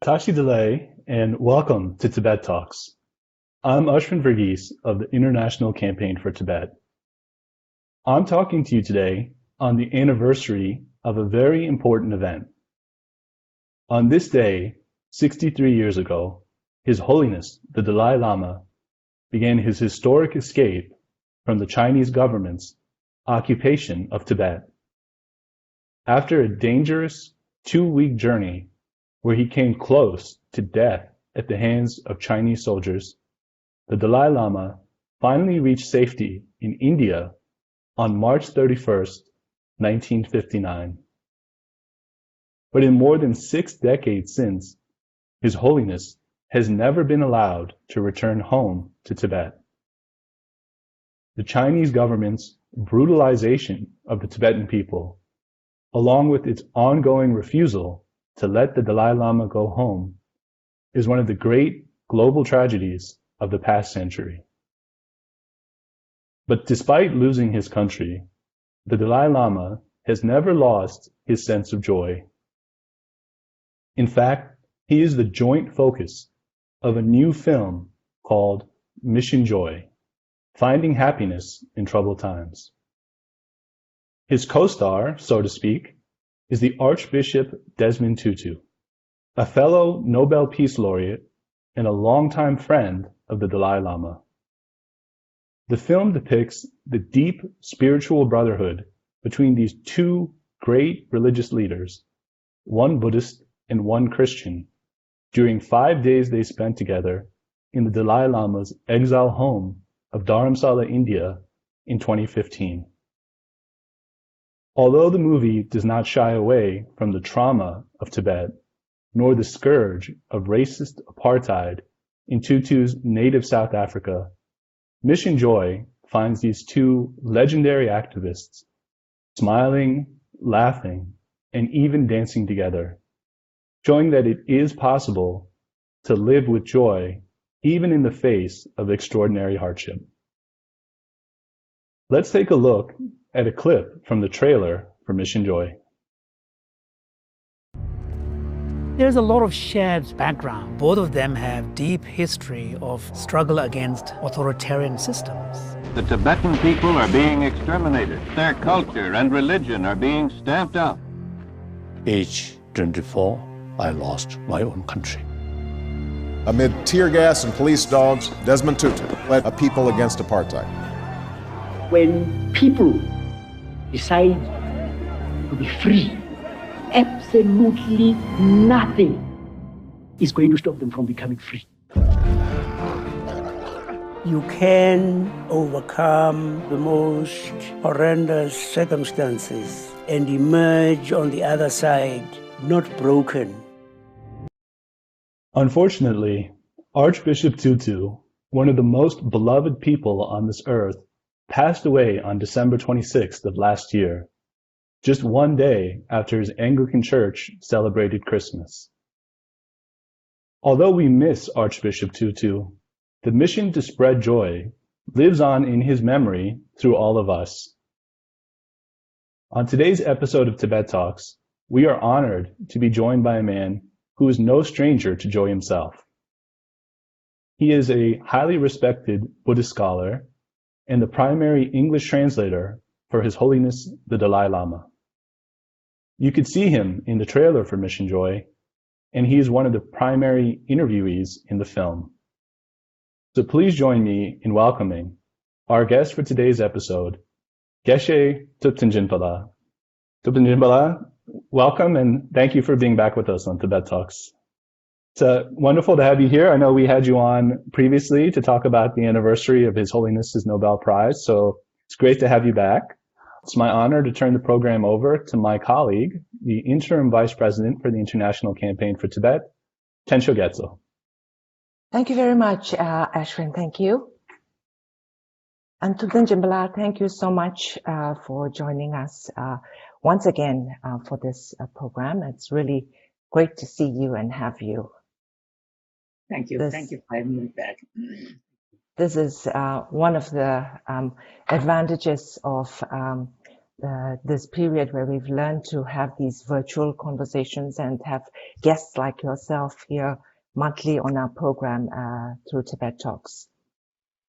Tashi Delay, and welcome to Tibet Talks. I'm Ashwin Verghese of the International Campaign for Tibet. I'm talking to you today on the anniversary of a very important event. On this day, 63 years ago, His Holiness, the Dalai Lama, began his historic escape from the Chinese government's occupation of Tibet. After a dangerous 2-week journey where he came close to death at the hands of Chinese soldiers, the Dalai Lama finally reached safety in India on March 31st, 1959. But in more than 6 decades since, His Holiness has never been allowed to return home to Tibet. The Chinese government's brutalization of the Tibetan people, along with its ongoing refusal to let the Dalai Lama go home, is one of the great global tragedies of the past century. But despite losing his country, the Dalai Lama has never lost his sense of joy. In fact, he is the joint focus of a new film called Mission Joy, Finding Happiness in Troubled Times. His co-star, so to speak, is the Archbishop Desmond Tutu, a fellow Nobel Peace laureate and a longtime friend of the Dalai Lama. The film depicts the deep spiritual brotherhood between these two great religious leaders, one Buddhist and one Christian, during 5 days they spent together in the Dalai Lama's exile home of Dharamsala, India in 2015. Although the movie does not shy away from the trauma of Tibet, nor the scourge of racist apartheid in Tutu's native South Africa, Mission Joy finds these two legendary activists smiling, laughing, and even dancing together, showing that it is possible to live with joy even in the face of extraordinary hardship. Let's take a look at a clip from the trailer for Mission Joy. There's a lot of shared background. Both of them have deep history of struggle against authoritarian systems. The Tibetan people are being exterminated. Their culture and religion are being stamped out. Age 24, I lost my own country. Amid tear gas and police dogs, Desmond Tutu led a people against apartheid. When people decide to be free, absolutely nothing is going to stop them from becoming free. You can overcome the most horrendous circumstances and emerge on the other side not broken. Unfortunately, Archbishop Tutu, one of the most beloved people on this earth, passed away on December 26th of last year, just 1 day after his Anglican Church celebrated Christmas. Although we miss Archbishop Tutu, the mission to spread joy lives on in his memory through all of us. On today's episode of Tibet Talks, we are honored to be joined by a man who is no stranger to joy himself. He is a highly respected Buddhist scholar and the primary English translator for His Holiness the Dalai Lama. You could see him in the trailer for Mission Joy, and he is one of the primary interviewees in the film. So please join me in welcoming our guest for today's episode, Geshe Thupten Jinpa. Thupten Jinpa, welcome and thank you for being back with us on Tibet Talks. It's wonderful to have you here. I know we had you on previously to talk about the anniversary of His Holiness's Nobel Prize, so it's great to have you back. It's my honor to turn the program over to my colleague, the Interim Vice President for the International Campaign for Tibet, Tensho Getzo. Thank you very much, Ashwin. Thank you. And Thupten Jinpa, thank you so much for joining us once again for this program. It's really great to see you and have you. Thank you. Thank you for having me back. This is one of the advantages of this period where we've learned to have these virtual conversations and have guests like yourself here monthly on our program through Tibet Talks.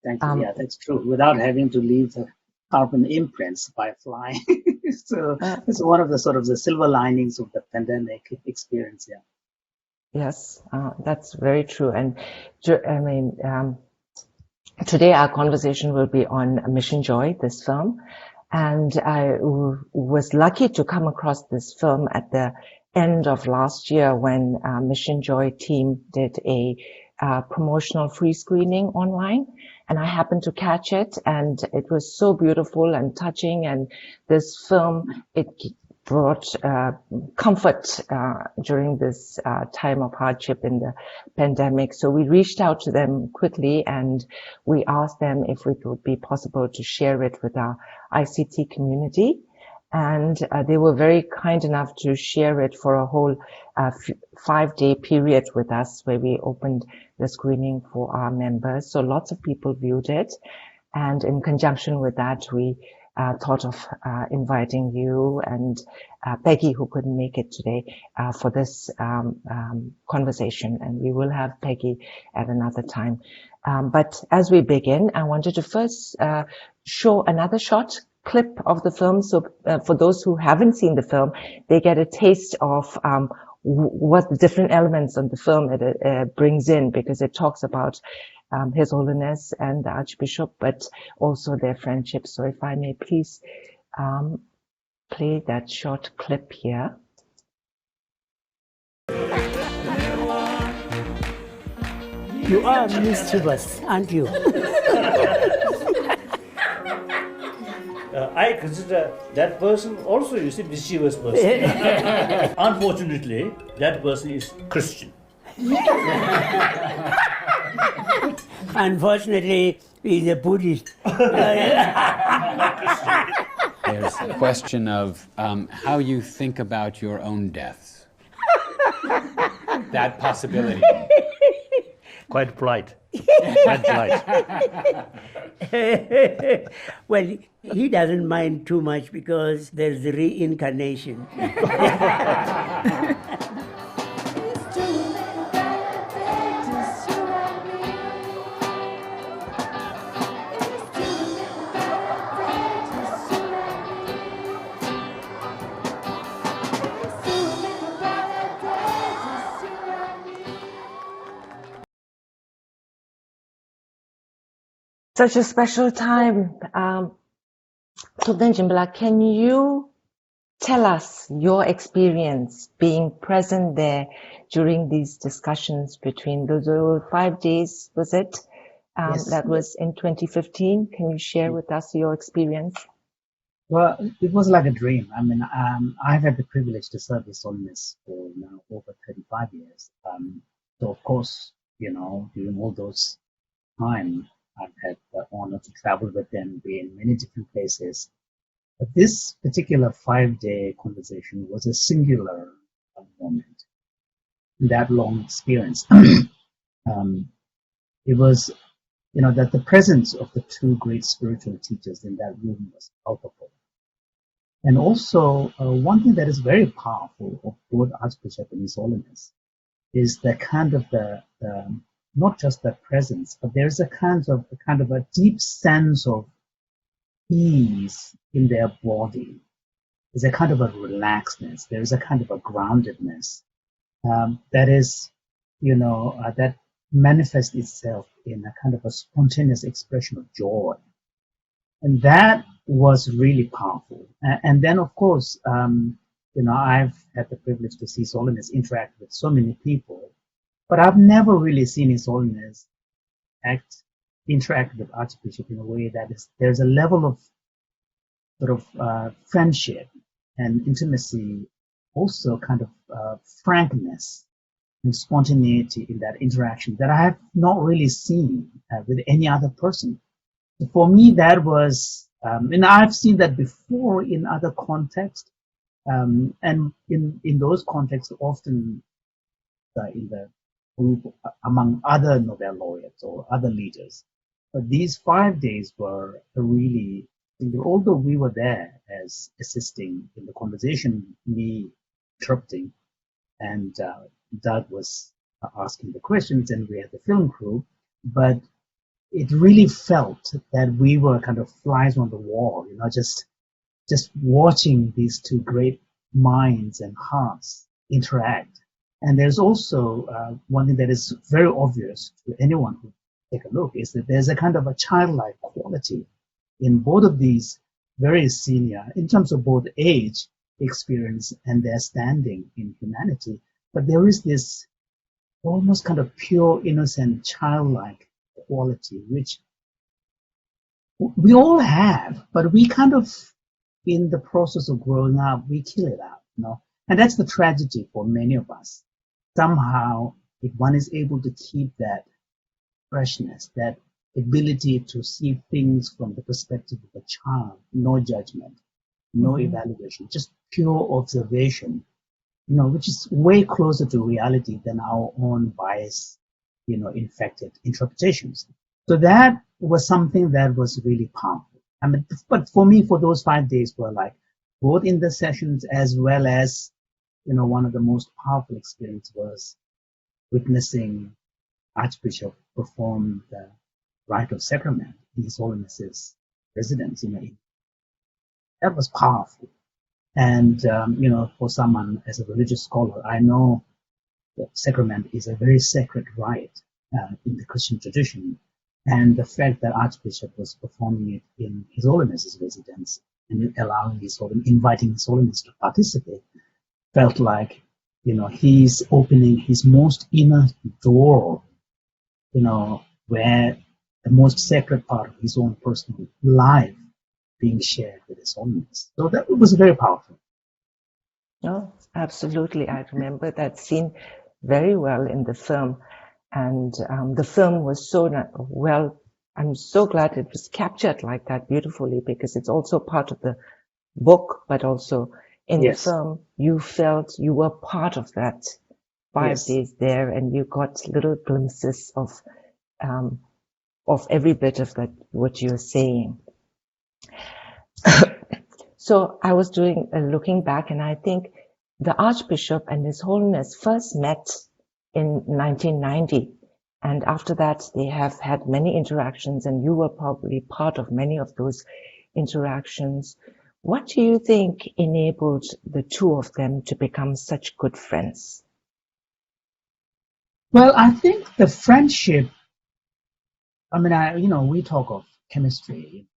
Thank you. Yeah, that's true. Without having to leave the carbon imprints by flying. So it's one of the sort of the silver linings of the pandemic experience. Yeah. Yes, that's very true. And I mean, today our conversation will be on Mission Joy, this film. And I was lucky to come across this film at the end of last year when Mission Joy team did a promotional free screening online. And I happened to catch it, and it was so beautiful and touching. And this film, it brought comfort during this time of hardship in the pandemic. So we reached out to them quickly, and we asked them if it would be possible to share it with our ICT community. And they were very kind enough to share it for a whole 5-day period with us, where we opened the screening for our members. So lots of people viewed it. And in conjunction with that, we thought of inviting you and Peggy, who couldn't make it today, for this conversation. And we will have Peggy at another time. But as we begin, I wanted to first show another short clip of the film. So for those who haven't seen the film, they get a taste of what the different elements of the film it brings in, because it talks about His Holiness and the Archbishop, but also their friendship. So if I may please play that short clip here. You are mischievous, aren't you? I consider that person also is a mischievous person. Unfortunately, that person is Christian. Unfortunately, he's a Buddhist. There's a question of how you think about your own death. That possibility. Quite polite. Quite polite. Well, he doesn't mind too much because there's the reincarnation. Such a special time. Thupten Jinpa, can you tell us your experience being present there during these discussions between those 5 days, was it? Yes. That was in 2015. Can you share with us your experience? Well, it was like a dream. I mean, I've had the privilege to serve His Holiness for now over 35 years. So of course, during all those time, I've had the honor to travel with them, be in many different places. But this particular 5-day conversation was a singular moment in that long experience. It was, that the presence of the two great spiritual teachers in that room was palpable. And also, one thing that is very powerful of both Archbishop and His Holiness is the kind of not just their presence, but there's a kind of a deep sense of ease in their body. There's a kind of a relaxedness. There's a kind of a groundedness that is, that manifests itself in a kind of a spontaneous expression of joy. And that was really powerful. And then, of course, I've had the privilege to see His Holiness interact with so many people. But I've never really seen His Holiness interact with Archbishop in a way that there's a level of sort of friendship and intimacy, also kind of frankness and spontaneity in that interaction that I have not really seen with any other person. So for me, that was, and I've seen that before in other contexts, and in those contexts, often in the group among other Nobel laureates or other leaders. But these 5 days were a really interestingly, although we were there as assisting in the conversation, me interrupting, and Doug was asking the questions, and we had the film crew, but it really felt that we were kind of flies on the wall, just watching these two great minds and hearts interact. And there's also one thing that is very obvious to anyone who take a look, is that there's a kind of a childlike quality in both of these very senior, in terms of both age, experience, and their standing in humanity. But there is this almost kind of pure, innocent, childlike quality, which we all have, but we kind of, in the process of growing up, we kill it out, And that's the tragedy for many of us. Somehow, if one is able to keep that freshness, that ability to see things from the perspective of a child, no judgment, no evaluation, just pure observation, which is way closer to reality than our own bias, infected interpretations. So that was something that was really powerful. But for me, for those 5 days were like, both in the sessions as well as, one of the most powerful experiences was witnessing Archbishop perform the rite of sacrament in His Holiness's residence. That was powerful. And, for someone as a religious scholar, I know that sacrament is a very sacred rite in the Christian tradition. And the fact that Archbishop was performing it in His Holiness's residence and allowing inviting His Holiness to participate felt like, he's opening his most inner door, where the most sacred part of his own personal life being shared with His Holiness. So that was very powerful. No, absolutely. I remember that scene very well in the film. And the film was so well, I'm so glad it was captured like that beautifully, because it's also part of the book, but also in the film, you felt you were part of that 5 days there, and you got little glimpses of every bit of that, what you're saying. So I was looking back, and I think the Archbishop and His Holiness first met in 1990. And after that, they have had many interactions, and you were probably part of many of those interactions. What do you think enabled the two of them to become such good friends? Well, I think the friendship, we talk of chemistry,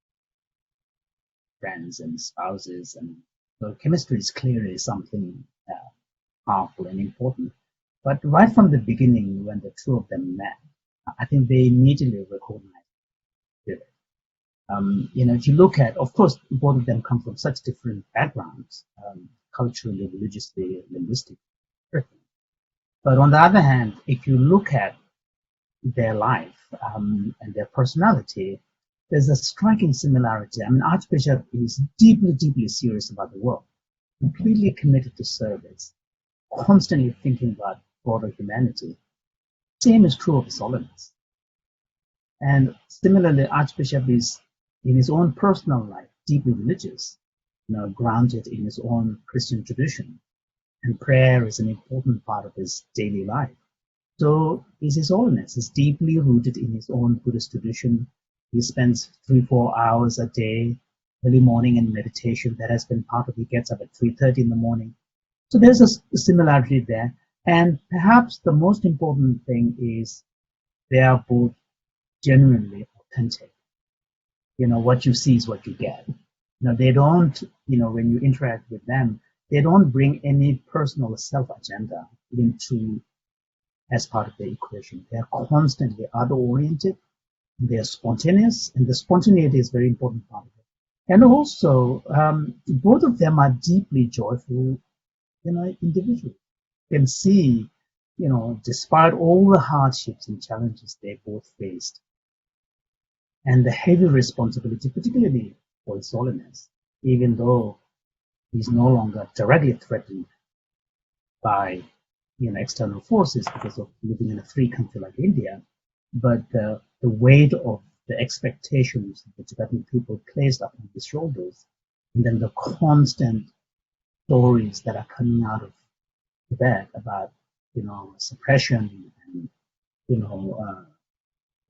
friends and spouses, and so chemistry is clearly something powerful and important. But right from the beginning, when the two of them met, I think they immediately recognized it. If you look at, of course, both of them come from such different backgrounds, culturally, religiously, linguistically. But on the other hand, if you look at their life and their personality, there's a striking similarity. Archbishop is deeply, deeply serious about the work, completely committed to service, constantly thinking about broader humanity. Same is true of His Holiness. And similarly, Archbishop is, in his own personal life, deeply religious, grounded in his own Christian tradition. And prayer is an important part of his daily life. So is His Holiness. He's deeply rooted in his own Buddhist tradition. He spends 3-4 hours a day, early morning in meditation. That has been part of, he gets up at 3:30 in the morning. So there's a similarity there. And perhaps the most important thing is they are both genuinely authentic. What you see is what you get. They don't, when you interact with them, they don't bring any personal self-agenda into as part of the equation. They are constantly other-oriented. They are spontaneous, and the spontaneity is a very important part of it. And also, both of them are deeply joyful, individuals. You can see, despite all the hardships and challenges they both faced, and the heavy responsibility, particularly for His Holiness, even though he's no longer directly threatened by external forces because of living in a free country like India, but the weight of the expectations the Tibetan people placed upon his shoulders, and then the constant stories that are coming out of Tibet about, suppression and,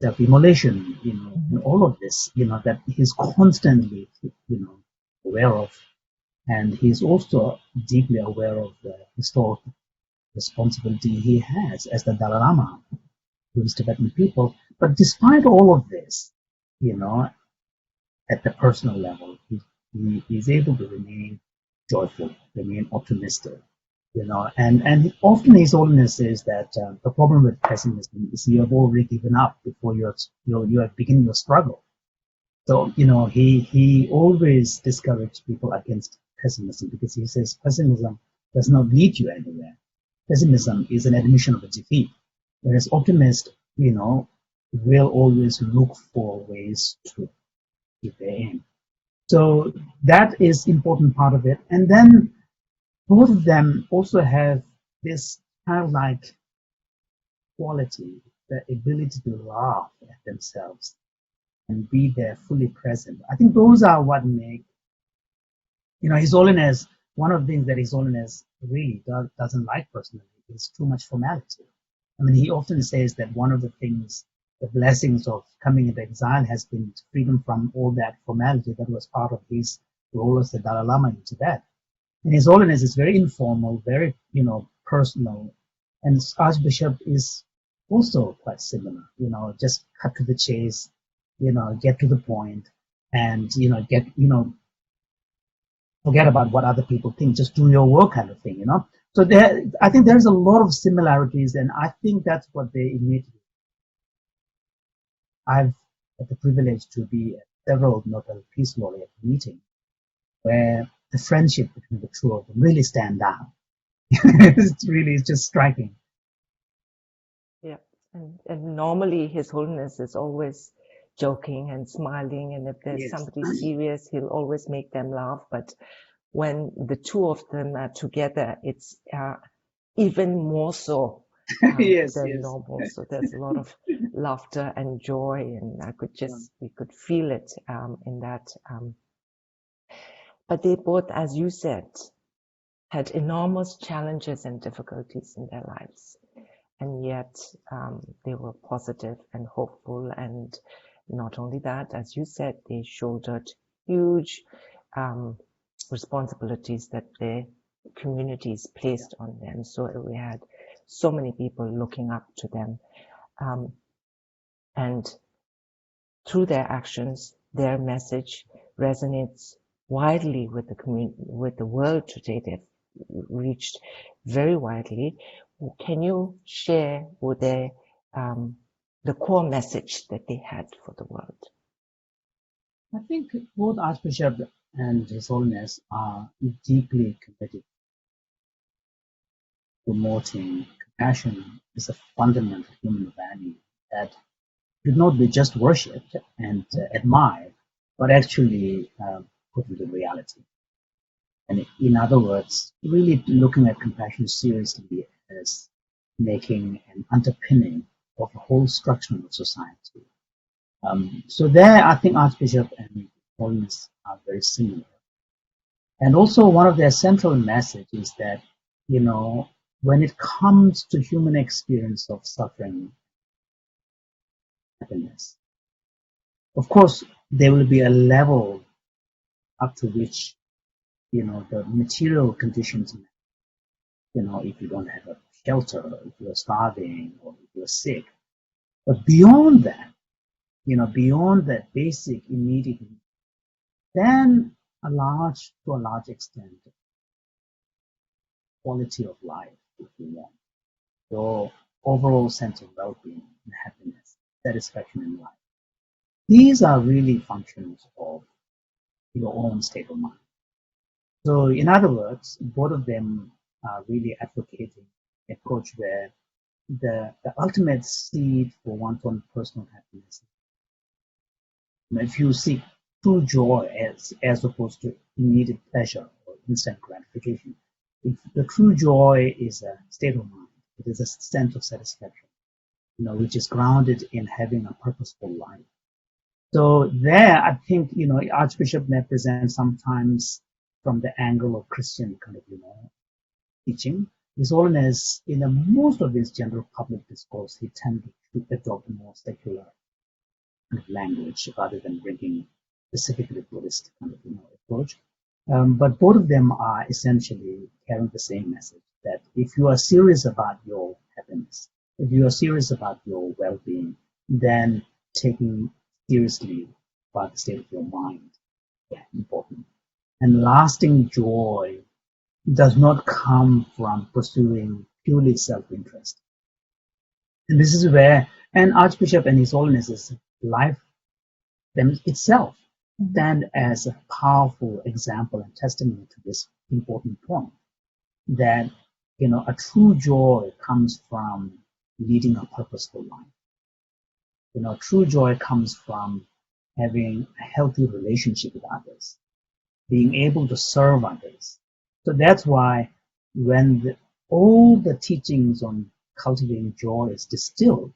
self-immolation, and all of this, that he's constantly, aware of. And he's also deeply aware of the historical responsibility he has as the Dalai Lama to his Tibetan people. But despite all of this, at the personal level, he is able to remain joyful, remain optimistic, and often His Holiness says that the problem with pessimism is you have already given up before you are beginning your struggle. So, he always discourages people against pessimism because he says pessimism does not lead you anywhere. Pessimism is an admission of a defeat, whereas optimists, will always look for ways to keep their aim. So that is important part of it. And then both of them also have this childlike quality, the ability to laugh at themselves and be there fully present. I think those are what make, His Holiness, one of the things that His Holiness really doesn't like personally is too much formality. I mean, he often says that one of the things, the blessings of coming into exile has been freedom from all that formality that was part of his role as the Dalai Lama in Tibet. And His Holiness is very informal, very, personal. And Archbishop is also quite similar, just cut to the chase, get to the point and, forget about what other people think, just do your work kind of thing, So I think there's a lot of similarities, and I think that's what they immediately. I've had the privilege to be at several Nobel Peace laureate meetings where the friendship between the two of them really stand out. It's just striking. Yeah, and normally His Holiness is always joking and smiling, and if there's somebody serious, he'll always make them laugh. But when the two of them are together, it's even more so than normal. So there's a lot of laughter and joy, and we could feel it in that. But they both, as you said, had enormous challenges and difficulties in their lives, and yet they were positive and hopeful. And not only that, as you said, they shouldered huge responsibilities that their communities placed on them. So we had so many people looking up to them. And through their actions, their message resonates widely with the world today. They've reached very widely. Can you share with the core message that they had for the world? I think both Archbishop and His Holiness are deeply committed to promoting compassion as a fundamental human value that should not be just worshipped and admired, but actually put into reality. And in other words, really looking at compassion seriously as making an underpinning of a whole structure of society. So there, I think Archbishop and Holiness are very similar. And also one of their central messages is that, when it comes to human experience of suffering, happiness, of course, there will be a level up to which, the material conditions, if you don't have a shelter, if you're starving, or if you're sick. But beyond that, beyond that basic immediate need, then to a large extent, quality of life, if you want. Your overall sense of well-being and happiness, satisfaction in life. These are really functions of your own state of mind. So in other words, both of them are really advocating an approach where the ultimate seed for one's own personal happiness. If you seek true joy as opposed to immediate pleasure or instant gratification, if the true joy is a state of mind, it is a sense of satisfaction, which is grounded in having a purposeful life. So there, I think, Archbishop may present sometimes from the angle of Christian kind of, teaching. His Holiness, in most of his general public discourse, he tended to adopt a more secular kind of language rather than bringing specifically Buddhist kind of, approach. But both of them are essentially carrying the same message, that if you are serious about your happiness, if you are serious about your well-being, then taking seriously about the state of your mind, important. And lasting joy does not come from pursuing purely self-interest. And this is where, and Archbishop and His Holiness's life itself stand as a powerful example and testimony to this important point, that, a true joy comes from leading a purposeful life. True joy comes from having a healthy relationship with others, being able to serve others. So that's why when all the teachings on cultivating joy is distilled,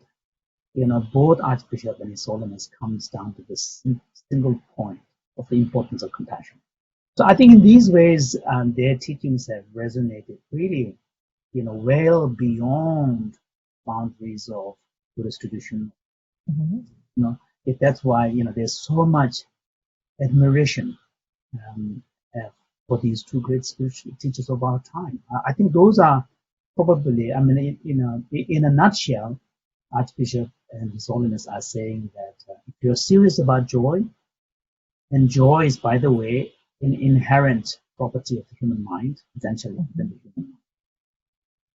both Archbishop and His Holiness comes down to this single point of the importance of compassion. So I think in these ways, their teachings have resonated really, well beyond boundaries of Buddhist tradition. That's why, there's so much admiration for these two great spiritual teachers of our time. I think those are probably, in a nutshell, Archbishop and His Holiness are saying that if you're serious about joy, and joy is, by the way, an inherent property of the human mind, essentially within the human mind.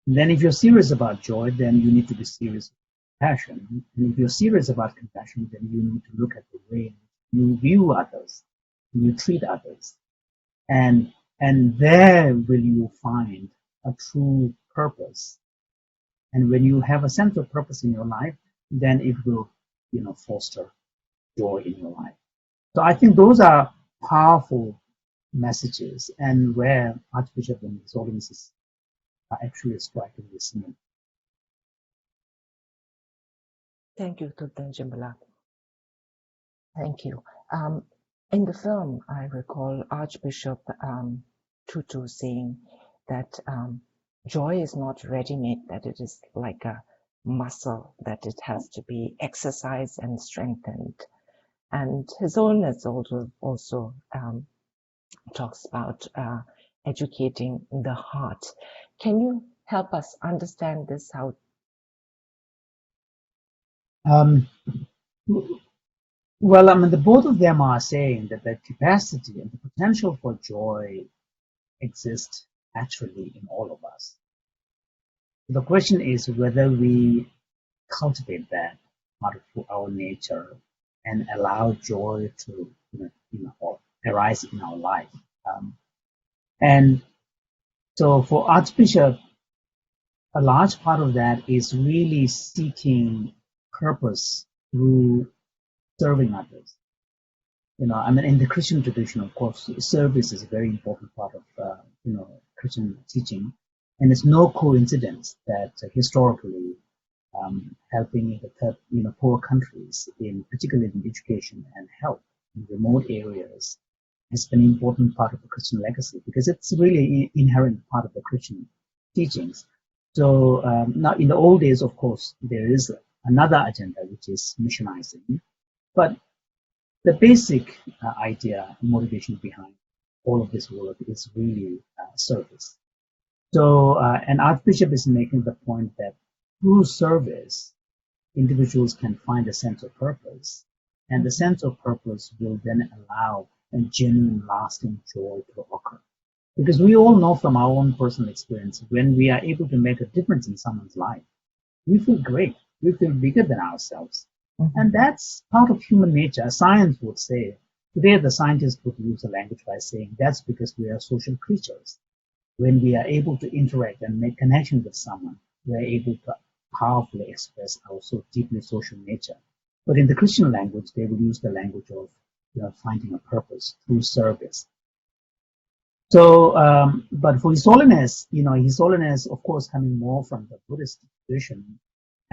And then if you're serious about joy, then you need to be serious with compassion. And if you're serious about compassion, then you need to look at the way you view others, you treat others. And there will you find a true purpose. And when you have a sense of purpose in your life, then it will, foster joy in your life. So I think those are powerful messages, and where Archbishop and His Holiness are actually striking this note. Thank you, Thupten Jinpa. Thank you. In the film, I recall Archbishop Tutu saying that joy is not ready-made, that it is like a muscle, that it has to be exercised and strengthened. And His Holiness also talks about educating the heart. Can you help us understand this? How? Well, the both of them are saying that the capacity and the potential for joy exists naturally in all of us. The question is whether we cultivate that part of our nature and allow joy to arise in our life. And so for Archbishop, a large part of that is really seeking purpose through serving others. In the Christian tradition, of course, service is a very important part of, Christian teaching. And it's no coincidence that historically, helping the poor countries, particularly in education and health in remote areas, has been an important part of the Christian legacy, because it's really an inherent part of the Christian teachings. So now, in the old days, of course, there is another agenda, which is missionizing. But the basic idea, motivation behind all of this work is really service. So, and Archbishop is making the point that through service, individuals can find a sense of purpose, and the sense of purpose will then allow a genuine, lasting joy to occur. Because we all know from our own personal experience, when we are able to make a difference in someone's life, we feel great. We feel bigger than ourselves. And that's part of human nature. Science would say, today the scientists would use a language by saying that's because we are social creatures. When we are able to interact and make connection with someone, we are able to powerfully express our so deeply social nature. But in the Christian language, they would use the language of finding a purpose through service. So, but for His Holiness, His Holiness, of course, coming more from the Buddhist tradition,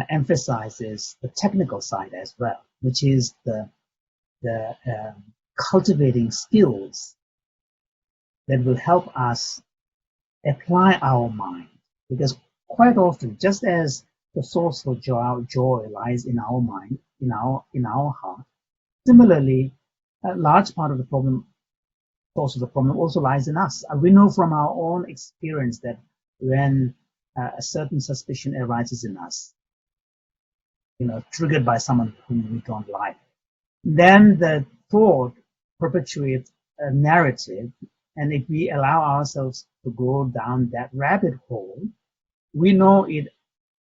emphasizes the technical side as well, which is the the cultivating skills that will help us apply our mind. Because quite often, just as the source for joy lies in our mind, in our heart, similarly, a large part of the problem, source of the problem, also lies in us. We know from our own experience that when a certain suspicion arises in us, triggered by someone whom we don't like, then the thought perpetuates a narrative, and if we allow ourselves to go down that rabbit hole, we know it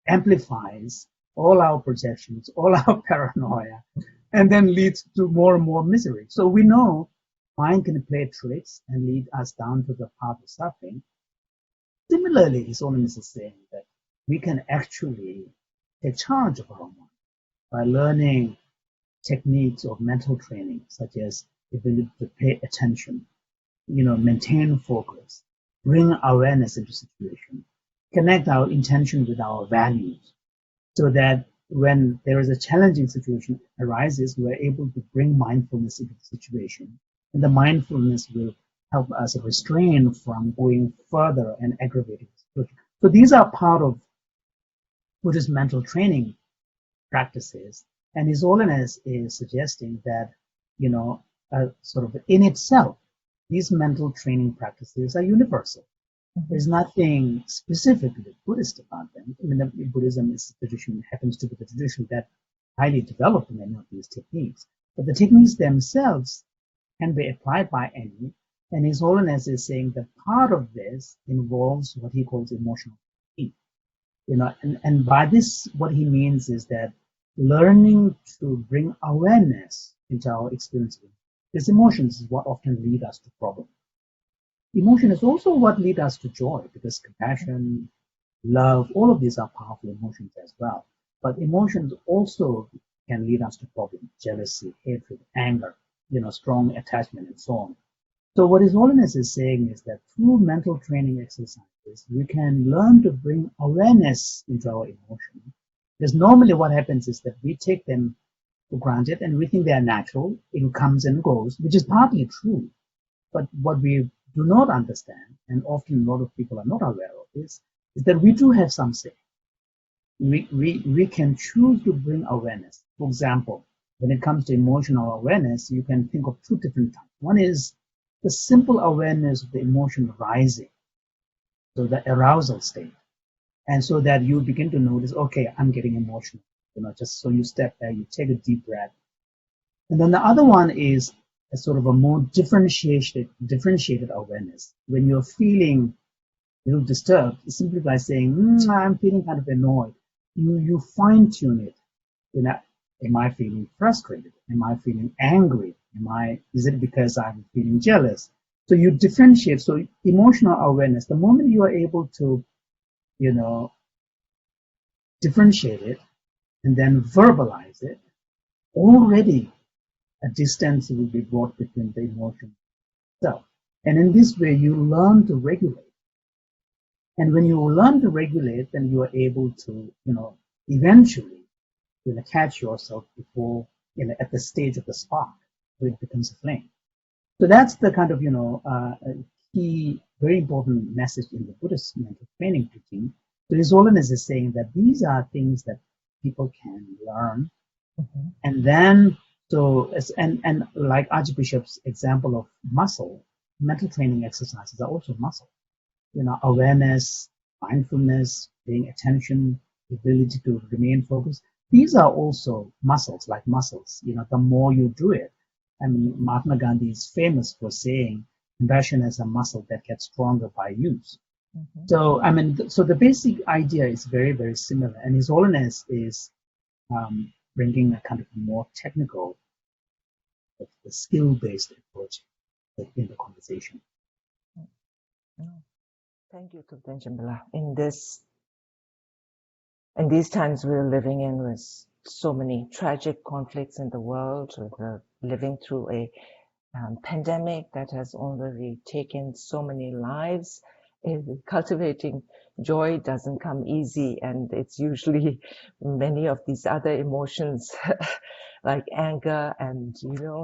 amplifies all our projections, all our paranoia, and then leads to more and more misery. So we know mind can play tricks and lead us down to the path of suffering. Similarly, His Holiness is saying that we can actually take charge of our mind by learning techniques of mental training, such as the ability to pay attention, maintain focus, bring awareness into situation, connect our intention with our values, so that when there is a challenging situation arises, we're able to bring mindfulness into the situation. And the mindfulness will help us restrain from going further and aggravating the situation. So these are part of Buddhist mental training practices. And His Holiness is suggesting that, sort of in itself, these mental training practices are universal. There's nothing specifically Buddhist about them. I mean, Buddhism is a tradition, happens to be the tradition that highly developed many of these techniques. But the techniques themselves can be applied by any. And His Holiness is saying that part of this involves what he calls emotional technique. And by this, what he means is that learning to bring awareness into our experiences. Because emotions is what often lead us to problems. Emotion is also what lead us to joy, because compassion, love, all of these are powerful emotions as well. But emotions also can lead us to problems: jealousy, hatred, anger, strong attachment, and so on. So what His Holiness is saying is that through mental training exercises, we can learn to bring awareness into our emotions. Because normally what happens is that we take them for granted and we think they are natural, it comes and goes, which is partly true. But what we do not understand, and often a lot of people are not aware of this, is that we do have some say. We can choose to bring awareness. For example, when it comes to emotional awareness, you can think of two different types. One is the simple awareness of the emotion rising, so the arousal state. And so that you begin to notice, okay, I'm getting emotional. Just so you step back, you take a deep breath. And then the other one is a sort of a more differentiated awareness. When you're feeling a little disturbed, simply by saying, I'm feeling kind of annoyed, you fine tune it. Am I feeling frustrated? Am I feeling angry? Is it because I'm feeling jealous? So you differentiate. So emotional awareness, the moment you are able to, differentiate it and then verbalize it, already a distance will be brought between the emotion itself. And in this way, you learn to regulate. And when you learn to regulate, then you are able to, eventually, catch yourself before, at the stage of the spark, where it becomes a flame. So that's the kind of, key, very important message in the Buddhist mental training teaching. So His Holiness is saying that these are things that people can learn. And then, and like Archbishop's example of muscle, mental training exercises are also muscle. Awareness, mindfulness, paying attention, the ability to remain focused. These are also muscles, like muscles. The more you do it. I mean, Mahatma Gandhi is famous for saying, compassion is a muscle that gets stronger by use. So, so the basic idea is very, very similar. And His Holiness is bringing a kind of more technical, skill-based approach in the conversation. Thank you, Thupten Jinpa. In these times we're living in, with so many tragic conflicts in the world, with living through a pandemic that has already taken so many lives. Cultivating joy doesn't come easy, and it's usually many of these other emotions like anger and,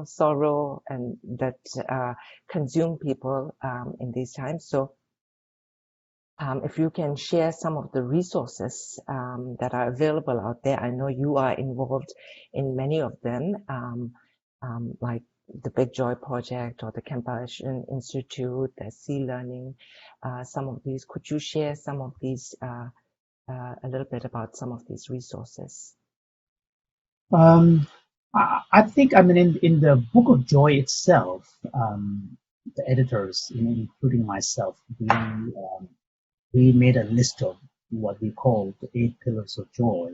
sorrow and that consume people in these times. So if you can share some of the resources that are available out there. I know you are involved in many of them, like the Big Joy Project or the Compassion Institute, the Sea Learning, some of these. Could you share some of these, a little bit about some of these resources? I think, in the Book of Joy itself, the editors, including myself, we made a list of what we call the 8 pillars of joy,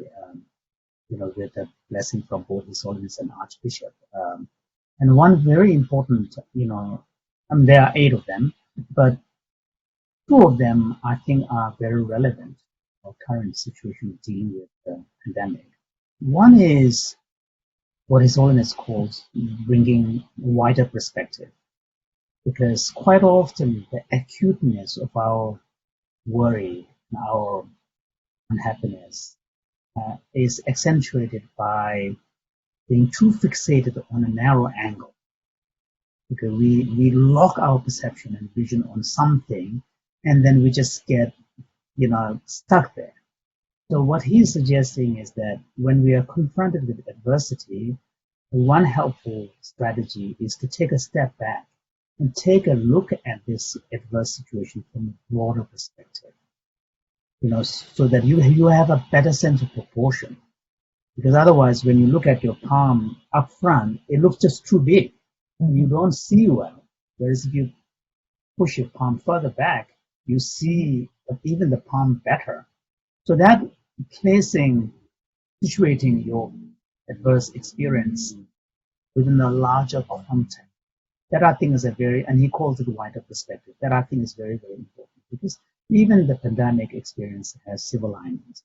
with a blessing from both His Holiness and Archbishop. And one very important, there are 8 of them, but 2 of them I think are very relevant for current situation dealing with the pandemic. One is what His Holiness calls bringing wider perspective, because quite often the acuteness of our worry, our unhappiness is accentuated by being too fixated on a narrow angle, because we lock our perception and vision on something, and then we just get stuck there. So what he's suggesting is that when we are confronted with adversity, one helpful strategy is to take a step back and take a look at this adverse situation from a broader perspective, so that you have a better sense of proportion. Because otherwise, when you look at your palm up front, it looks just too big and you don't see well. Whereas if you push your palm further back, you see even the palm better. So that situating your adverse experience within a larger context, that I think is and he calls it wider perspective, that I think is very, very important, because even the pandemic experience has silver linings,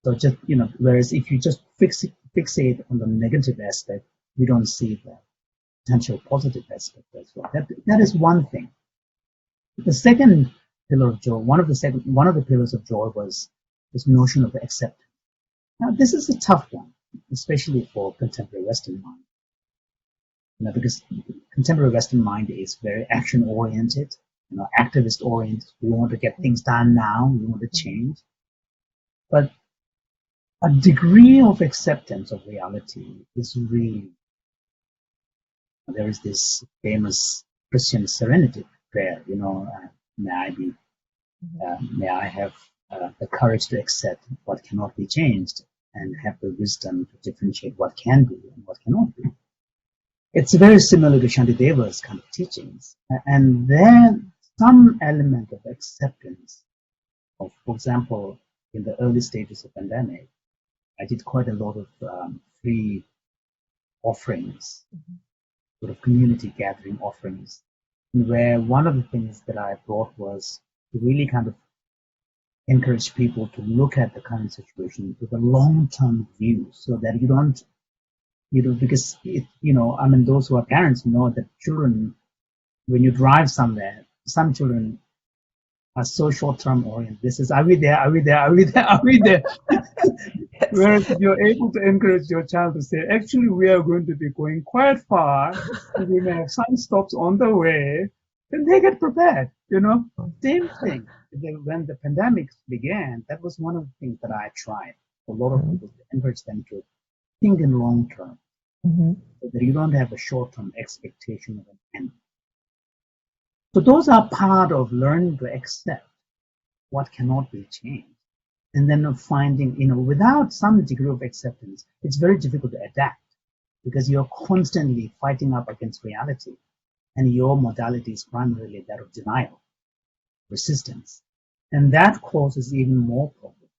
So just, whereas if you just fixate on the negative aspect, you don't see the potential positive aspect as well. That is one thing. The second pillar of joy, one of the pillars of joy was this notion of acceptance. Now, this is a tough one, especially for contemporary Western mind. Because contemporary Western mind is very action-oriented, activist-oriented. We want to get things done now. We want to change. But a degree of acceptance of reality is really, there is this famous Christian serenity prayer, may I have the courage to accept what cannot be changed and have the wisdom to differentiate what can be and what cannot be. It's very similar to Shantideva's kind of teachings. And then some element of acceptance of, for example, in the early stages of pandemic, I did quite a lot of free offerings, sort of community gathering offerings, where one of the things that I brought was to really kind of encourage people to look at the current situation with a long-term view, so that you don't, because those who are parents know that children, when you drive somewhere, some children are so short-term oriented. This is, are we there? Whereas if you're able to encourage your child to say, actually, we are going to be going quite far, and we may have some stops on the way, then they get prepared, Same thing. When the pandemic began, that was one of the things that I tried for a lot of people, to encourage them to think in long term, so that you don't have a short-term expectation of an end. So those are part of learning to accept what cannot be changed. And then of finding, without some degree of acceptance, it's very difficult to adapt, because you're constantly fighting up against reality. And your modality is primarily that of denial, resistance. And that causes even more problems.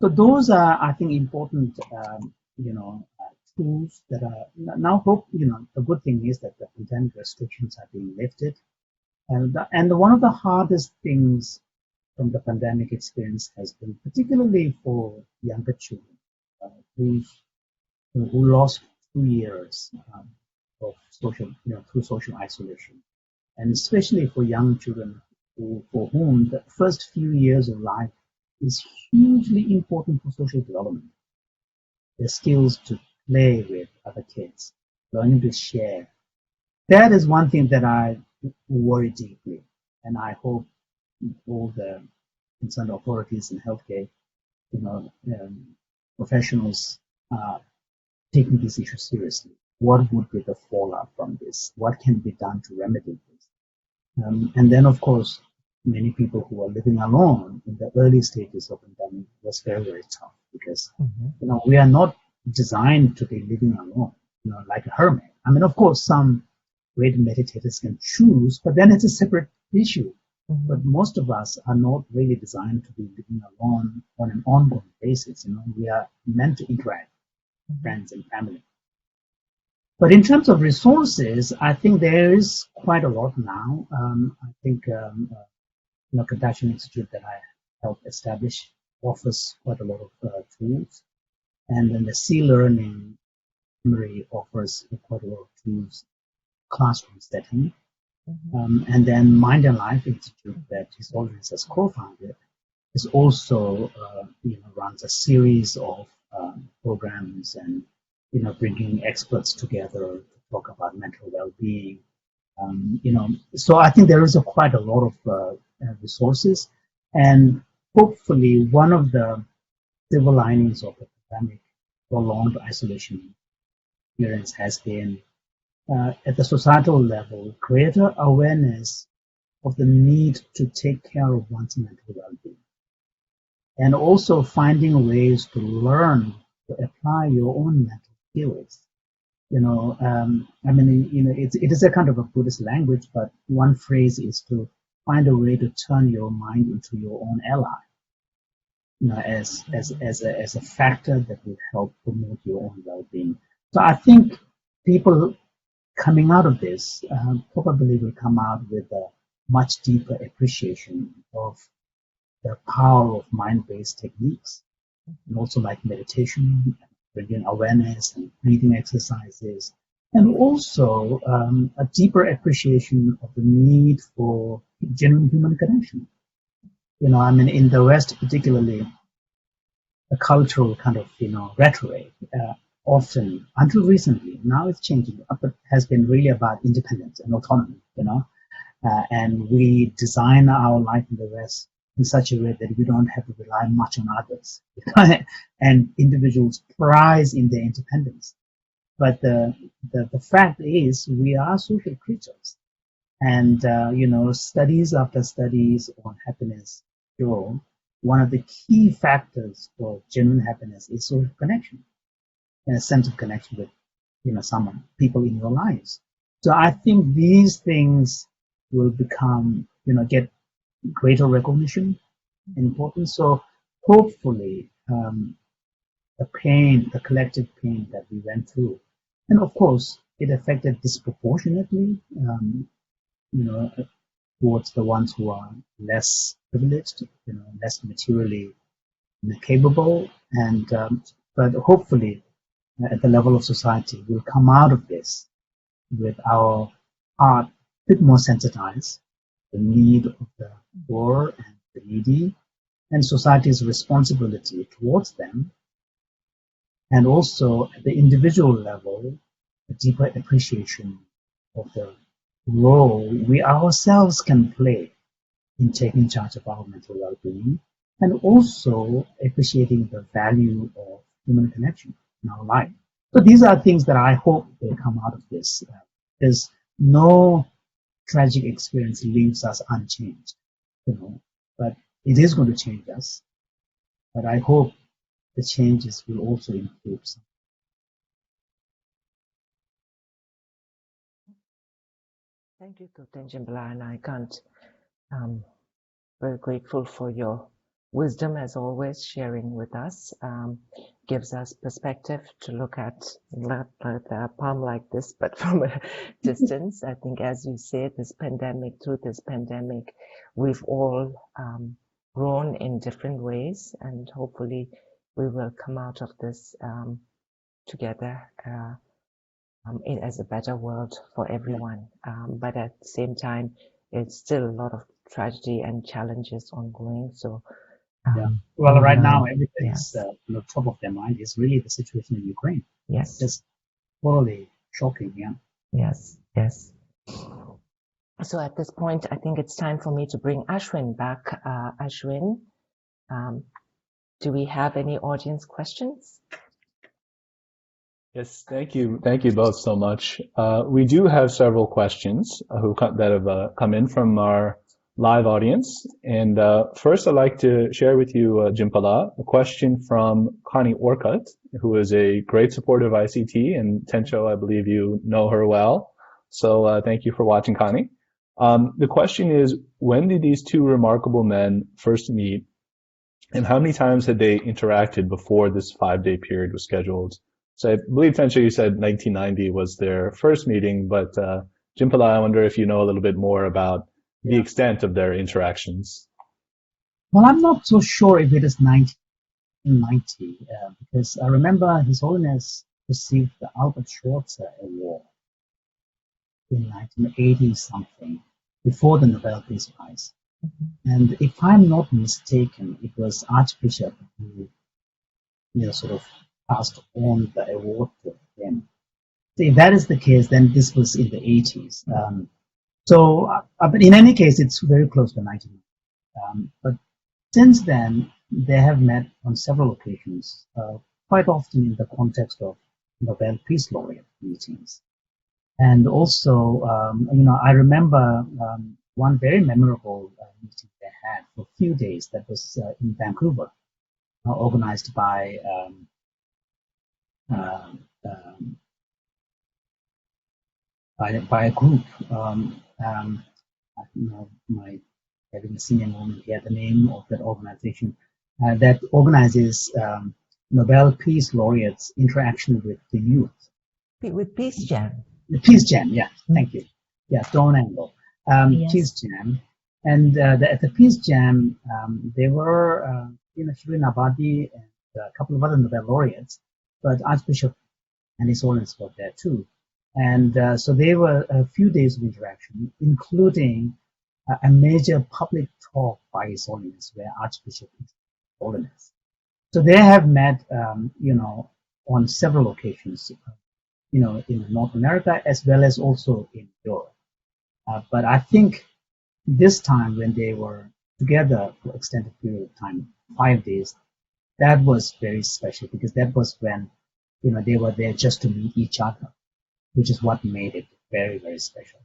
So those are, I think, important, tools that are now the good thing is that the pandemic restrictions are being lifted. And one of the hardest things from the pandemic experience has been, particularly for younger children who lost 2 years of social, through social isolation, and especially for young children for whom the first few years of life is hugely important for social development. Their skills to play with other kids, learning to share. That is one thing that I worry deeply, and I hope all the concerned authorities in healthcare, professionals are taking this issue seriously. What would be the fallout from this? What can be done to remedy this? And then, of course, many people who are living alone in the early stages of the pandemic was very, very tough because, we are not designed to be living alone, like a hermit. I mean, of course, some great meditators can choose, but then it's a separate issue. But most of us are not really designed to be living alone on an ongoing basis. We are meant to interact with friends and family. But in terms of resources, I think there is quite a lot now. I think Compassion Institute that I helped establish offers quite a lot of tools, and then the Sea Learning Memory offers quite a lot of tools, classroom setting, and then Mind and Life Institute that His Holiness has co-founded is also runs a series of programs and bringing experts together to talk about mental well-being. So I think there is quite a lot of resources, and hopefully one of the silver linings of the pandemic, prolonged isolation experience, has been at the societal level, greater awareness of the need to take care of one's mental well-being, and also finding ways to learn to apply your own mental skills. It is a kind of a Buddhist language, but one phrase is to find a way to turn your mind into your own ally, as a factor that will help promote your own well-being. So I think people coming out of this probably will come out with a much deeper appreciation of the power of mind-based techniques, and also like meditation, bringing awareness and breathing exercises, and also a deeper appreciation of the need for genuine human connection. In the West particularly, the cultural kind of, rhetoric often, until recently, now it's changing, but has been really about independence and autonomy, and we design our life in the West in such a way that we don't have to rely much on others, and individuals prize in their independence. But the fact is, we are social creatures, and studies after studies on happiness show one of the key factors for genuine happiness is social connection, and a sense of connection with someone, people in your lives. So I think these things will become get greater recognition and importance. So hopefully the collective pain that we went through, and of course it affected disproportionately towards the ones who are less privileged, less materially capable, and but hopefully at the level of society we'll come out of this with our heart a bit more sensitized, the need of the poor and the needy, and society's responsibility towards them, and also at the individual level, a deeper appreciation of the role we ourselves can play in taking charge of our mental well-being, and also appreciating the value of human connection in our life. So these are things that I hope will come out of this. There's no tragic experience leaves us unchanged, but it is going to change us. But I hope the changes will also improve some. Thank you, Thupten Jinpa, and I can't. Very grateful for your wisdom, as always, sharing with us. Gives us perspective to look at not a palm like this, but from a distance. I think, as you said, through this pandemic, we've all grown in different ways, and hopefully we will come out of this together as a better world for everyone. But at the same time, it's still a lot of tragedy and challenges ongoing. So Well, right now, everybody's on the top of their mind is really the situation in Ukraine. Yes. Just totally shocking, Yes. So at this point, I think it's time for me to bring Ashwin back. Ashwin, do we have any audience questions? Yes, thank you. Thank you both so much. We do have several questions that have come in from our live audience. And first, I'd like to share with you, Jinpa, a question from Connie Orcutt, who is a great supporter of ICT. And Tencho, I believe you know her well. So thank you for watching, Connie. The question is, when did these two remarkable men first meet? And how many times had they interacted before this 5-day period was scheduled? So I believe, Tencho, you said 1990 was their first meeting, but Jinpa, I wonder if you know a little bit more about the extent of their interactions. Well, I'm not so sure if it is 1990, because I remember His Holiness received the Albert Schweitzer Award in 1980 something, before the Nobel Peace Prize. And if I'm not mistaken, it was Archbishop who, sort of passed on the award to him. So if that is the case, then this was in the 80s. But in any case, it's very close to 1990. But since then, they have met on several occasions, quite often in the context of Nobel Peace Laureate meetings. And also, I remember one very memorable meeting they had for a few days that was in Vancouver, organized by a group. My having a senior moment here, the name of that organization that organizes Nobel Peace Laureates interaction with the youth. With Peace Jam. The Peace Jam, yeah, thank you. Yeah, Dawn Angle. Peace Jam. And at the Peace Jam, there were Shirin Abadi and a couple of other Nobel laureates, but Archbishop and His Holiness were there too. And so there were a few days of interaction, including a major public talk by His Holiness, where Archbishop His Holiness. So they have met, on several occasions, in North America as well as also in Europe. But I think this time when they were together for an extended period of time, 5 days, that was very special because that was when, they were there just to meet each other, which is what made it very, very special.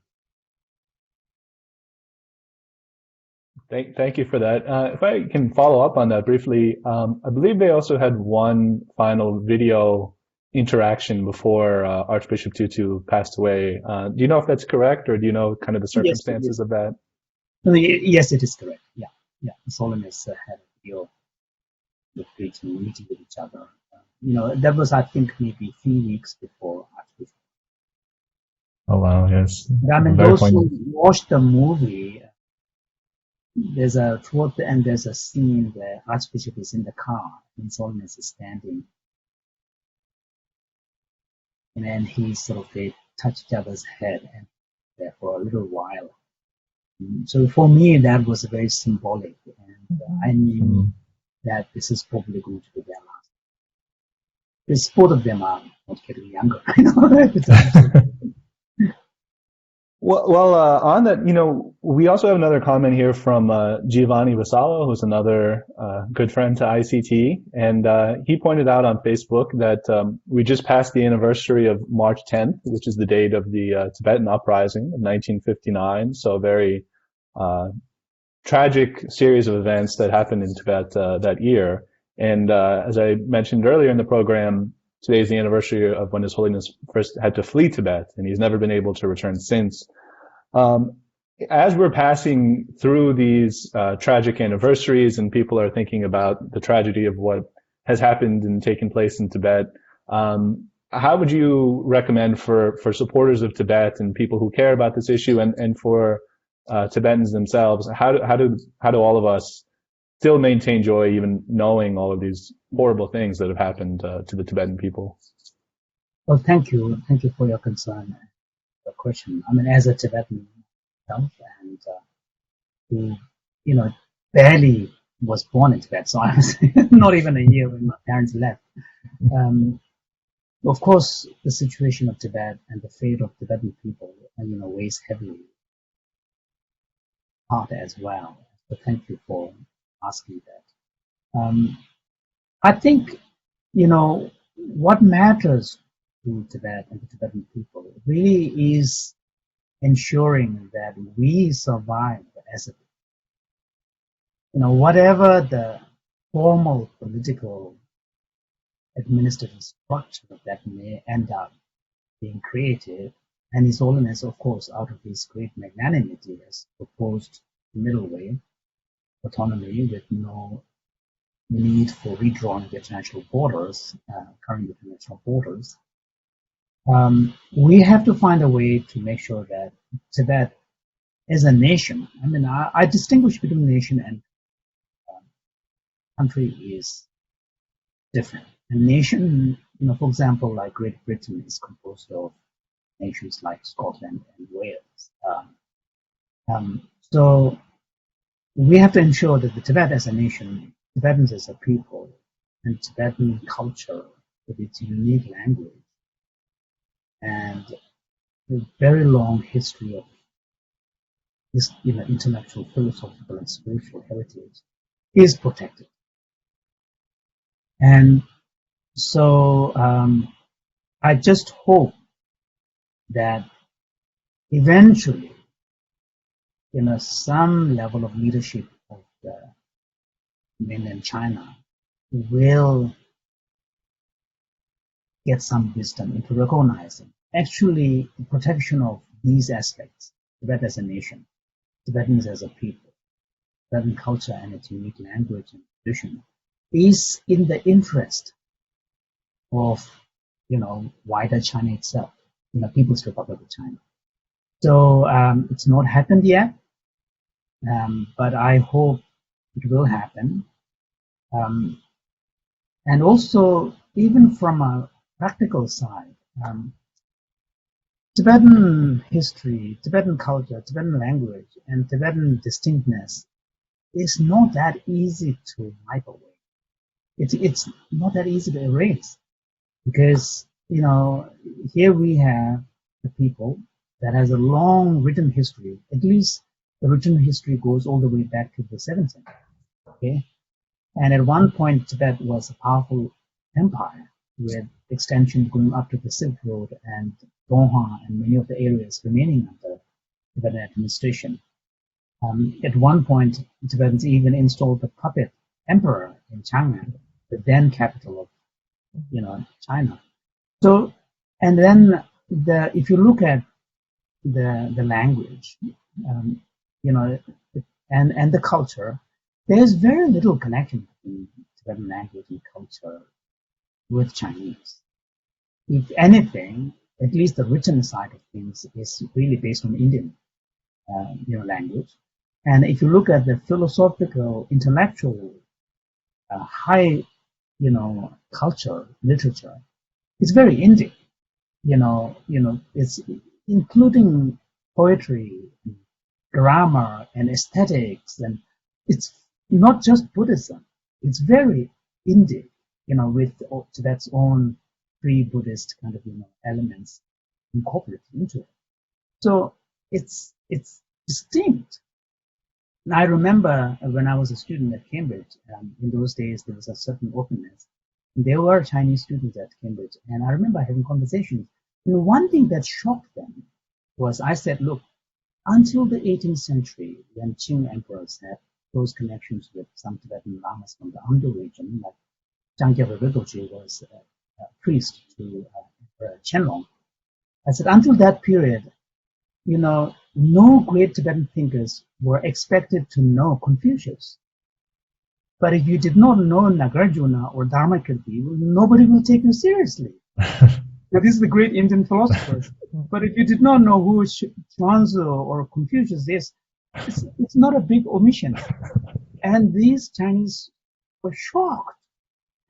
Thank you for that. If I can follow up on that briefly, I believe they also had one final video interaction before Archbishop Tutu passed away. Do you know if that's correct, or do you know kind of the circumstances of that? Yes, it is correct. Yeah. His Holiness had a video with meeting with each other. That was, I think, maybe a few weeks before Archbishop. Oh wow, yes. I mean, those who watched the movie, toward the end, there's a scene where Archbishop is in the car, and His Holiness is standing. And then they touch each other's head and there for a little while. So for me, that was very symbolic, and I knew that this is probably going to be their last. Because both of them are not getting younger. Well, on that, we also have another comment here from Giovanni Vassallo, who's another good friend to ICT, and he pointed out on Facebook that we just passed the anniversary of March 10th, which is the date of the Tibetan uprising of 1959. So a very tragic series of events that happened in Tibet that year. And as I mentioned earlier in the program, today is the anniversary of when His Holiness first had to flee Tibet, and he's never been able to return since. As we're passing through these tragic anniversaries and people are thinking about the tragedy of what has happened and taken place in Tibet, how would you recommend for supporters of Tibet and people who care about this issue and for Tibetans themselves, how do all of us still maintain joy even knowing all of these horrible things that have happened to the Tibetan people? Well, thank you. Thank you for your concern. The question. I mean, as a Tibetan myself, and who, barely was born in Tibet, so I was not even a year when my parents left. Of course, the situation of Tibet and the fate of Tibetan people, weighs heavily heart as well. So thank you for asking that. I think, what matters to Tibet and the Tibetan people really is ensuring that we survive as a, whatever the formal political administrative structure that may end up being created, and His Holiness, of course, out of his great magnanimity, has proposed the middle way, autonomy with no need for redrawing the international borders, current international borders. We have to find a way to make sure that Tibet as a nation, I distinguish between nation and country is different. A nation, for example, like Great Britain is composed of nations like Scotland and Wales. So we have to ensure that the Tibet as a nation, Tibetans as a people, and Tibetan culture with its unique language and a very long history of this, intellectual, philosophical, and spiritual heritage is protected. And so I just hope that eventually, some level of leadership of the mainland China will get some wisdom into recognizing actually the protection of these aspects, Tibet as a nation, Tibetans as a people, Tibetan culture and its unique language and tradition, is in the interest of, wider China itself, People's Republic of China. So it's not happened yet, but I hope it will happen. And also, even from a practical side, Tibetan history, Tibetan culture, Tibetan language, and Tibetan distinctness is not that easy to wipe away. It's not that easy to erase, because, here we have the people that has a long written history. At least the written history goes all the way back to the 7th century. Okay, and at one point Tibet was a powerful empire with extension going up to the Silk Road and Donghua and many of the areas remaining under Tibetan administration. At one point, Tibetans even installed the puppet emperor in Chang'an, the then capital of, China. So, and then if you look at the language, and the culture, there's very little connection between Tibetan language and culture with Chinese. If anything, at least the written side of things is really based on Indian, language. And if you look at the philosophical, intellectual, high, culture, literature, it's very Indian. It's including poetry, grammar, and aesthetics, and it's not just Buddhism. It's very Indian, with Tibet's own pre-Buddhist kind of, elements incorporated into it. So it's distinct. And I remember when I was a student at Cambridge, in those days there was a certain openness. And there were Chinese students at Cambridge, and I remember having conversations. And one thing that shocked them was I said, look, until the 18th century, when Qing emperors had close connections with some Tibetan lamas from the Amdo region, like Changyapa Rinpoche was a priest to Emperor Qianlong. I said, until that period, no great Tibetan thinkers were expected to know Confucius. But if you did not know Nagarjuna or Dharmakirti, nobody will take you seriously. Now, these are the great Indian philosophers. But if you did not know who Chuanzi or Confucius is, it's not a big omission. And these Chinese were shocked.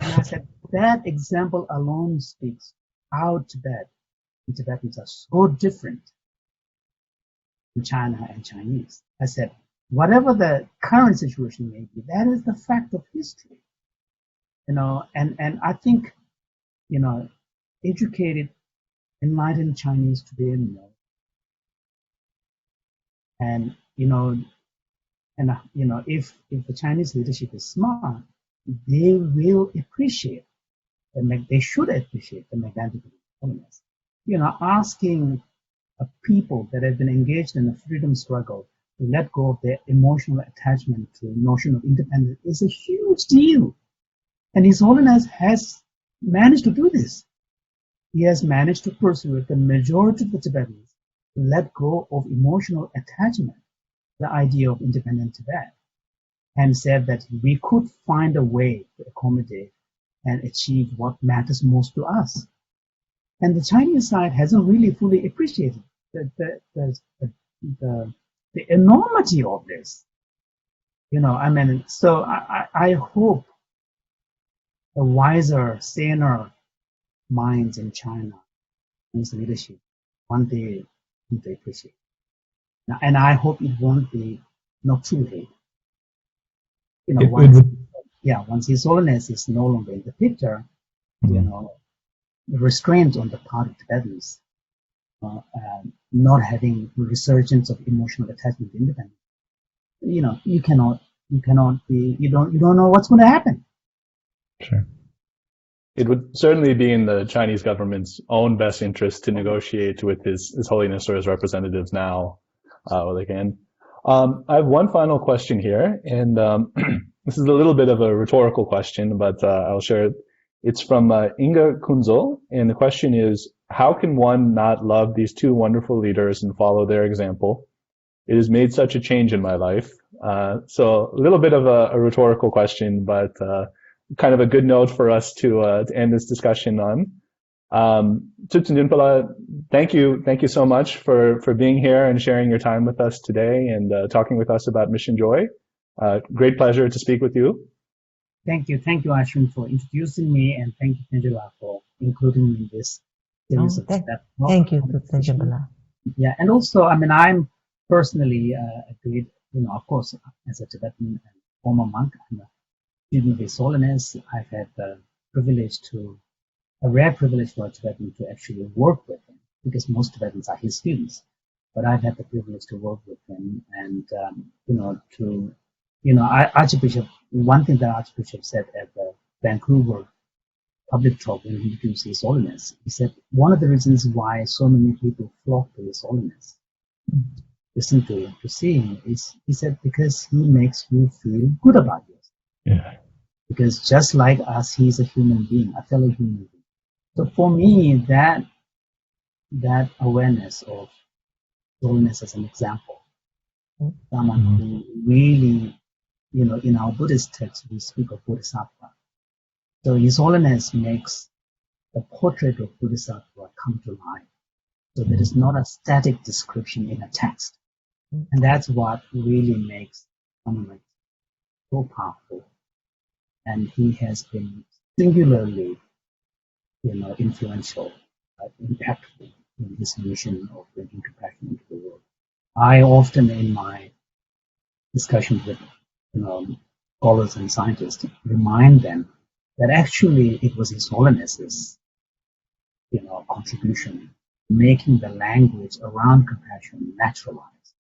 And I said, that example alone speaks how Tibet and Tibetans are so different in China and Chinese. I said, whatever the current situation may be, that is the fact of history. And I think, educated, enlightened Chinese today know. And, if the Chinese leadership is smart, they will appreciate, they should appreciate the magnanimity of Holiness. Asking people that have been engaged in the freedom struggle to let go of their emotional attachment to the notion of independence is a huge deal. And His Holiness has managed to do this. He has managed to persuade the majority of the Tibetans to let go of emotional attachment to the idea of independent Tibet, and said that we could find a way to accommodate and achieve what matters most to us. And the Chinese side hasn't really fully appreciated the enormity of this. So I hope the wiser, saner minds in China, Chinese leadership, one day will appreciate. And I hope it won't be not too late. Once His Holiness is no longer in the picture, the restraint on the part of Tibetans, not having resurgence of emotional attachment to independence. You don't know what's going to happen. Sure. It would certainly be in the Chinese government's own best interest to negotiate with His Holiness or his representatives now, while they can. I have one final question here, and this is a little bit of a rhetorical question, but I'll share it. It's from Inga Kunzel, and the question is, how can one not love these two wonderful leaders and follow their example? It has made such a change in my life. So a little bit of a rhetorical question, but kind of a good note for us to end this discussion on. Thupten Jinpa, thank you so much for being here and sharing your time with us today and talking with us about Mission Joy. Great pleasure to speak with you. Thank you, Ashwin, for introducing me, and thank you, Angela, for including me in this series of Tibet Talk. Thank you, Thupten Jinpa. Yeah, and also, I'm personally a great, of course, as a Tibetan and former monk, I'm a student of His Holiness. I've had the a rare privilege for a Tibetan to actually work with him, because most Tibetans are his students. But I've had the privilege to work with him, and Archbishop. One thing that Archbishop said at the Vancouver public talk when he introduced His Holiness, he said one of the reasons why so many people flock to His Holiness, listen to him, to see him, is, he said, because he makes you feel good about yourself. Yeah. Because just like us, he's a human being, a fellow human being. So for me, that awareness of Holiness as an example, someone who really, in our Buddhist text, we speak of Bodhisattva. So His Holiness makes the portrait of Bodhisattva come to life. So there is not a static description in a text. And that's what really makes someone so powerful. And he has been singularly, influential, impactful in his mission of bringing compassion into the world. I often, in my discussions with scholars and scientists, remind them that actually it was His Holiness's contribution, making the language around compassion naturalized,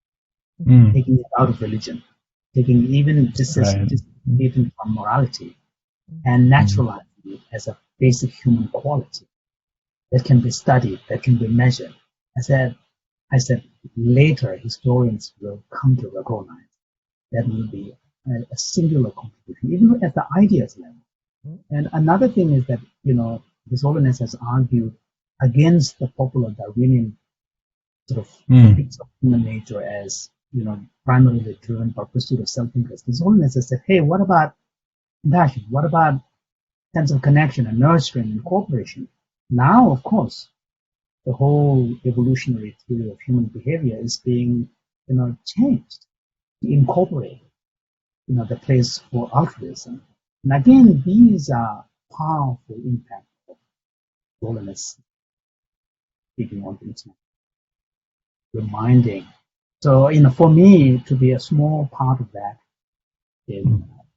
taking it out of religion, taking even even from morality, and naturalizing it as a basic human quality that can be studied, that can be measured. I said later historians will come to recognize that will be a singular contribution, even at the ideas level. And another thing is that, His Holiness has argued against the popular Darwinian sort of ethics of human nature as, primarily driven by pursuit of self-interest. His Holiness has said, hey, what about compassion? What about sense of connection and nurturing and cooperation? Now, of course, the whole evolutionary theory of human behavior is being, changed to incorporate, the place for altruism. And again, these are powerful impacts of Holiness speaking on the internet, reminding So, for me, to be a small part of that is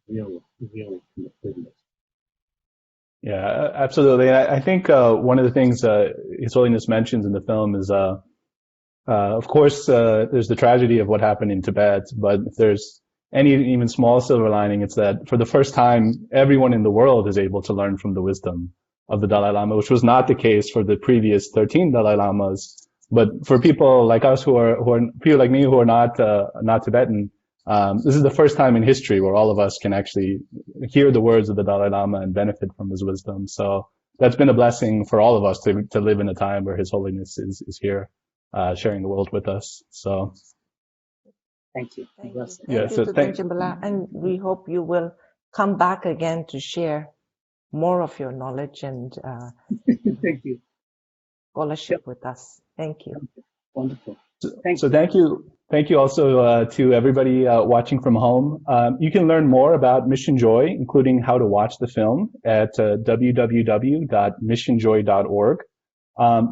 real privilege. Yeah, absolutely. And I think one of the things His Holiness mentions in the film is, of course, there's the tragedy of what happened in Tibet, but if there's any even small silver lining, it's that for the first time, everyone in the world is able to learn from the wisdom of the Dalai Lama, which was not the case for the previous 13 Dalai Lamas. But for people like us who are people like me who are not Tibetan, this is the first time in history where all of us can actually hear the words of the Dalai Lama and benefit from his wisdom. So that's been a blessing for all of us to live in a time where His Holiness is here, sharing the world with us. So. Thank you. Thank you. Yeah, Thank you, Jimbala, and we hope you will come back again to share more of your knowledge and Thank you. scholarship with us. Thank you. Wonderful. Thank you also to everybody watching from home. You can learn more about Mission Joy, including how to watch the film, at www.missionjoy.org.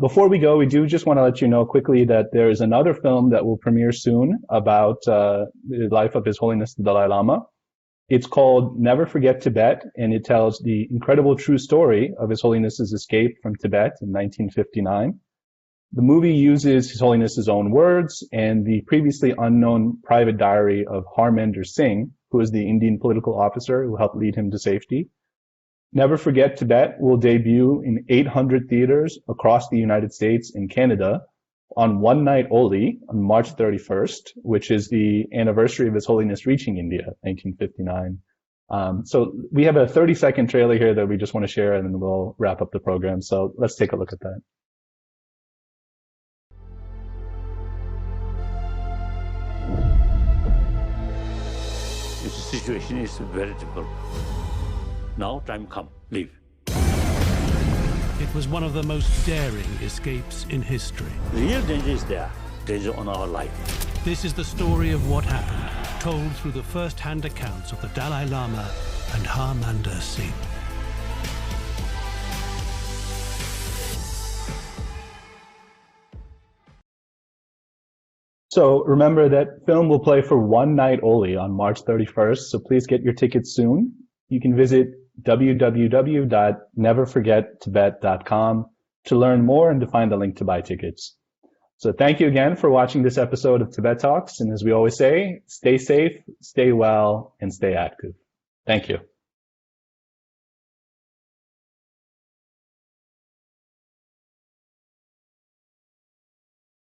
Before we go, we do just want to let you know quickly that there is another film that will premiere soon about the life of His Holiness the Dalai Lama. It's called Never Forget Tibet, and it tells the incredible true story of His Holiness's escape from Tibet in 1959. The movie uses His Holiness's own words and the previously unknown private diary of Harminder Singh, who is the Indian political officer who helped lead him to safety. Never Forget Tibet will debut in 800 theaters across the United States and Canada on one night only on March 31st, which is the anniversary of His Holiness reaching India, 1959. So we have a 30-second trailer here that we just want to share, and then we'll wrap up the program. So let's take a look at that. The situation is very difficult. Now time come, leave. It was one of the most daring escapes in history. The real danger is there. Danger on our life. This is the story of what happened, told through the first-hand accounts of the Dalai Lama and Harminder Singh. So remember that film will play for one night only on March 31st, so please get your tickets soon. You can visit www.neverforgettibet.com to learn more and to find a link to buy tickets. So thank you again for watching this episode of Tibet Talks, and as we always say, stay safe, stay well, and stay active. Thank you.